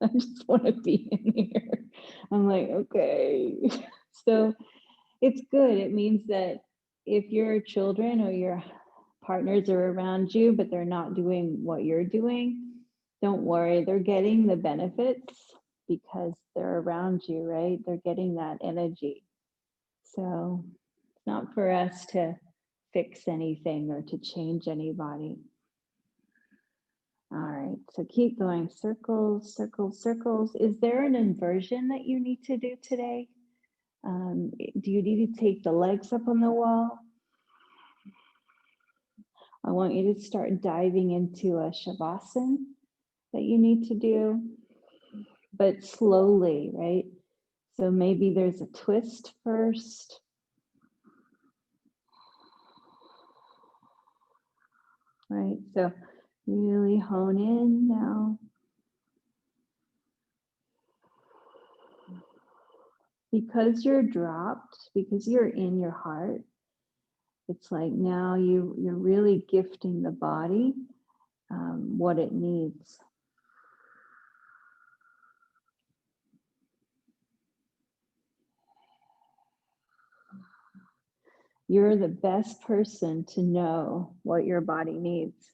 I just want to be in here. I'm like, okay. So it's good. It means that if your children or your partners are around you, but they're not doing what you're doing, don't worry. They're getting the benefits because they're around you, right? They're getting that energy. So it's not for us to fix anything or to change anybody. All right, so keep going. Circles, circles, circles. Is there an inversion that you need to do today? Do you need to take the legs up on the wall? I want you to start diving into a shavasana that you need to do, but slowly, right? So maybe there's a twist first. Right, so really hone in now. Because you're dropped, because you're in your heart, it's like now you're really gifting the body what it needs. You're the best person to know what your body needs.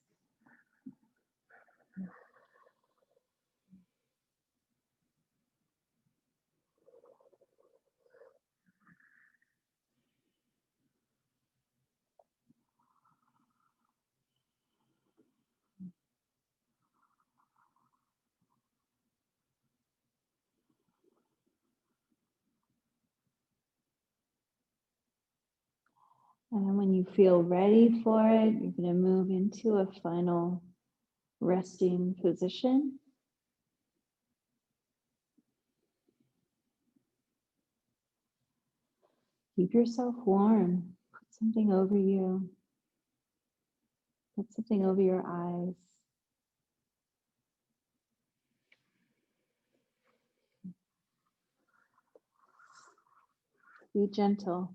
And when you feel ready for it, you're going to move into a final resting position. Keep yourself warm. Put something over you. Put something over your eyes. Be gentle.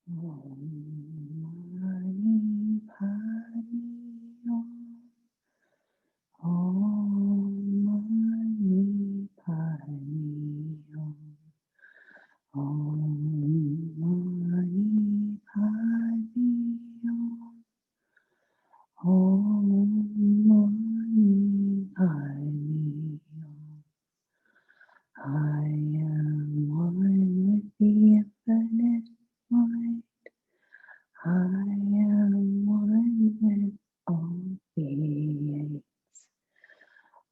Mani Padme Om Mani Padme Om Mani Padme Om Mani Padme I am one with the infinite mind. I am one with all beings.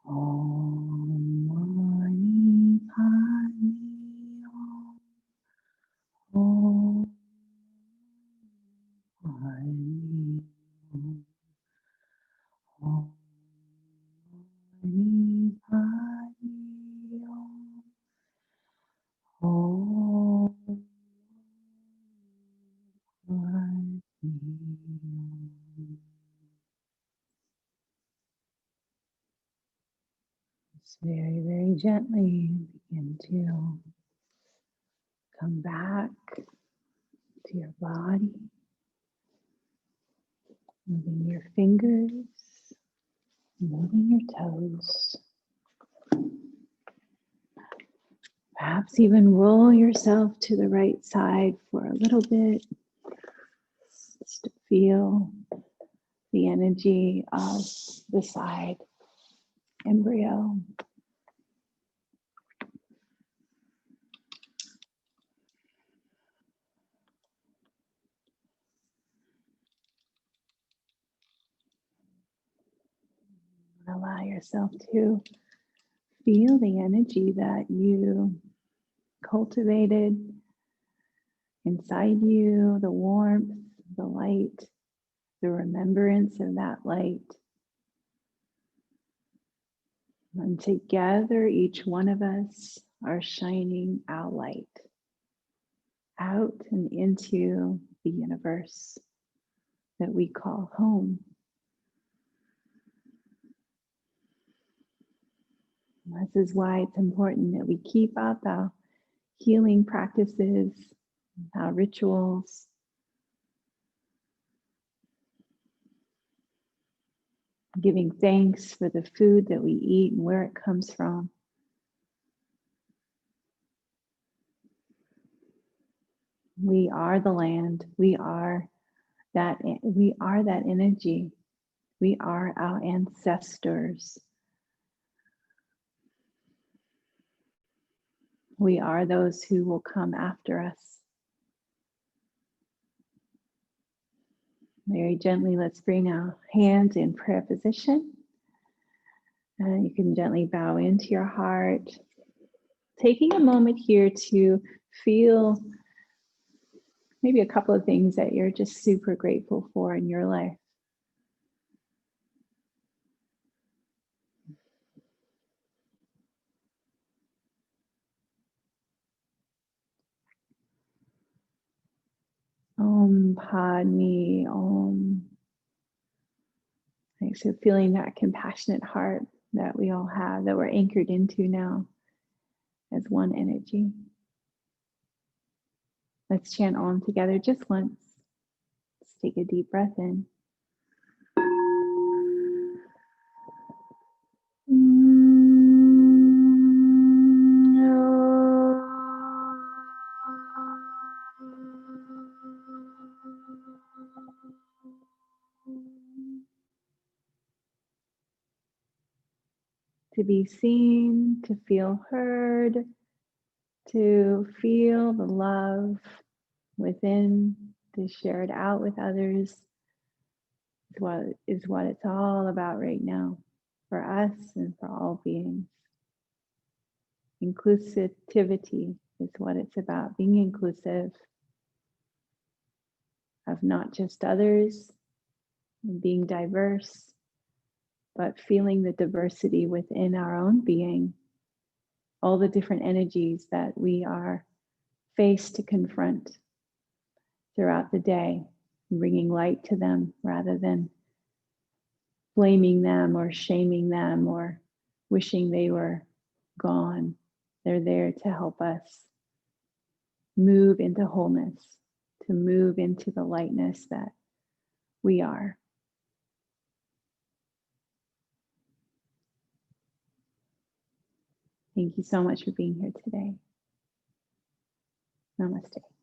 Om Mani Padme Om Mani Om Mani Padme Om Mani Just very, very gently begin to come back to your body, moving your fingers, moving your toes. Perhaps even roll yourself to the right side for a little bit, just to feel the energy of the side embryo. Allow yourself to feel the energy that you cultivated inside you, the warmth, the light, the remembrance of that light. And together, each one of us are shining our light out and into the universe that we call home. This is why it's important that we keep up our healing practices, our rituals, giving thanks for the food that we eat and where it comes from. We are the land. We are that energy. We are our ancestors. We are those who will come after us. Very gently, let's bring our hands in prayer position. And you can gently bow into your heart, taking a moment here to feel maybe a couple of things that you're just super grateful for in your life. Om Padme Om. Thanks for feeling that compassionate heart that we all have, that we're anchored into now as one energy. Let's chant Om together just once. Let's take a deep breath in. To be seen, to feel heard, to feel the love within, to share it out with others is what it's all about right now for us and for all beings. Inclusivity is what it's about, being inclusive of not just others and being diverse, but feeling the diversity within our own being, all the different energies that we are faced to confront throughout the day, bringing light to them rather than blaming them or shaming them or wishing they were gone. They're there to help us move into wholeness, to move into the lightness that we are. Thank you so much for being here today. Namaste.